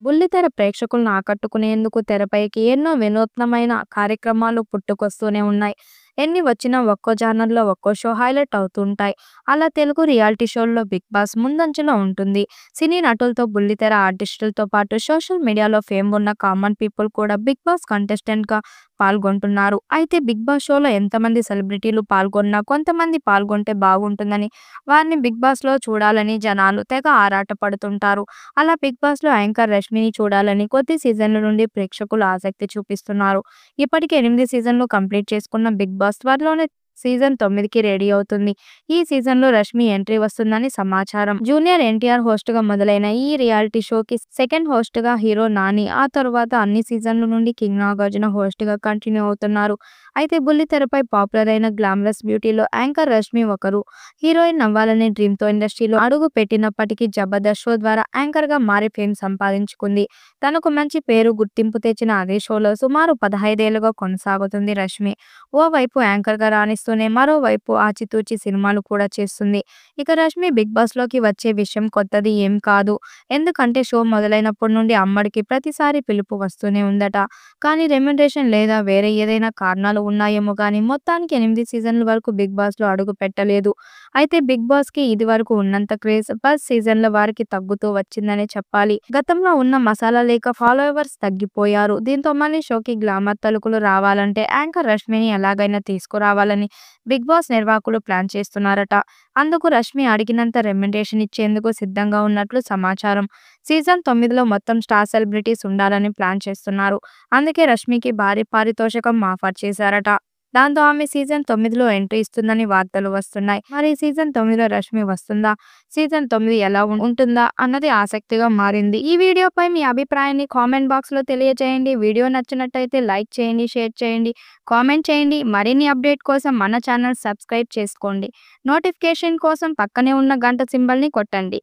బుల్లితెర ప్రేక్షకులను ఆకట్టుకునేందుకు తెరపైకి ఎన్నో వినూత్నమైన కార్యక్రమాలు పుట్టుకొస్తూనే ఉన్నాయి. ఎన్ని వచ్చినా ఒక్కో ఛానల్‌లో ఒక్కో షో హైలైట్ అవుతుంటాయి. అలా తెలుగు రియాలిటీ షోల్లో 'బిగ్ బాస్' ముందంజలో ఉంటుంది. సినీ నటులతో, బుల్లితెర ఆర్టిస్టులతో పాటు సోషల్ మీడియాలో ఫేమ్ ఉన్న కామన్ పీపుల్ కూడా 'బిగ్ బాస్' కంటెస్టెంట్‌గా పాల్గొంటున్నారు. అయితే 'బిగ్ బాస్' షోలో ఎంతమంది సెలబ్రిటీలు పాల్గొన్నా కొంతమంది పాల్గొంటే బాగుంటుందని, వారిని 'బిగ్ బాస్'లో చూడాలని జనాలు తెగ ఆరాటపడుతుంటారు. అలా 'బిగ్ బాస్'లో యాంకర్ రష్మిని చూడాలని కొద్ది సీజన్ల నుండి ప్రేక్షకులు ఆసక్తి చూపిస్తున్నారు. ఇప్పటికే 8 సీజన్లు కంప్లీట్ చేసుకున్న 'బిగ్ బాస్' త్వరలోనే సీజన్ 9కి రెడీ అవుతుంది. ఈ సీజన్‌లో రష్మి ఎంట్రీ వస్తుందని సమాచారం. జూనియర్ ఎన్టీఆర్ హోస్ట్‌గా మొదలైన ఈ రియాలిటీ షోకి సెకండ్ హోస్ట్‌గా హీరో నాని, ఆ తరువాత అన్ని సీజన్ల నుండి కింగ్ నాగార్జున హోస్ట్‌గా కంటిన్యూ అవుతున్నారు. అయితే బుల్లితెరపై పాపులర్ అయిన గ్లామరస్ బ్యూటీలో యాంకర్ రష్మి ఒకరు. హీరోయిన్ అవ్వాలనే డ్రీమ్‌తో ఇండస్ట్రీలో అడుగు పెట్టినప్పటికీ జబర్దస్త్ షో ద్వారా యాంకర్‌గా మారి ఫేమ్ సంపాదించుకుంది. తనకు మంచి పేరు, గుర్తింపు తెచ్చిన అదే షోలో సుమారు 15 ఏళ్లుగా కొనసాగుతుంది రష్మి. ఓవైపు యాంకర్‌గా రాణిస్తూనే మరోవైపు ఆచితూచి సినిమాలు కూడా చేస్తుంది. ఇక రష్మి 'బిగ్ బాస్'లోకి వచ్చే విషయం కొత్తది ఏం కాదు. ఎందుకంటే షో మొదలైనప్పటి నుండి అమ్మడికి ప్రతిసారి పిలుపు వస్తూనే ఉందట. కానీ రెమ్యునరేషన్ లేదా వేరే ఏదైనా కారణాలు ఉన్నాయేమో గానీ మొత్తానికి 8 సీజన్ల వరకు 'బిగ్ బాస్'లో అడుగు పెట్టలేదు. అయితే 'బిగ్ బాస్'కి ఇదివరకు ఉన్నంత క్రేజ్, బజ్ సీజన్ల వారికి తగ్గుతూ వచ్చిందనే చెప్పాలి. గతంలో ఉన్న మసాలా లేక ఫాలోవర్స్ తగ్గిపోయారు. దీంతో మళ్లీ షోకి గ్లామర్ తళుకులు రావాలంటే యాంకర్ రష్మిని ఎలాగైనా తీసుకురావాలని 'బిగ్ బాస్' నిర్వాహకులు ప్లాన్ చేస్తున్నారట. అందుకు రష్మి అడిగినంత రెమ్యునరేషన్ ఇచ్చేందుకు సిద్ధంగా ఉన్నట్లు సమాచారం. సీజన్ 9లో మొత్తం స్టార్ సెలబ్రిటీస్ ఉండాలని ప్లాన్ చేస్తున్నారు. అందుకే రష్మికి భారీ పారితోషికం ఆఫర్ చేశారట. దాంతో ఆమె సీజన్ 9లో ఎంట్రీ ఇస్తుందని వార్తలు వస్తున్నాయి. మరి సీజన్ 9లో రష్మి వస్తుందా? సీజన్ 9 ఎలా ఉంటుందా అన్నది ఆసక్తిగా మారింది. ఈ వీడియోపై మీ అభిప్రాయాన్ని కామెంట్ బాక్స్‌లో తెలియజేయండి. వీడియో నచ్చినట్టయితే లైక్ చేయండి, షేర్ చేయండి, కామెంట్ చేయండి. మరిన్ని అప్డేట్ కోసం మన ఛానల్ సబ్స్క్రైబ్ చేసుకోండి. నోటిఫికేషన్ కోసం పక్కనే ఉన్న గంట సింబల్‌ని కొట్టండి.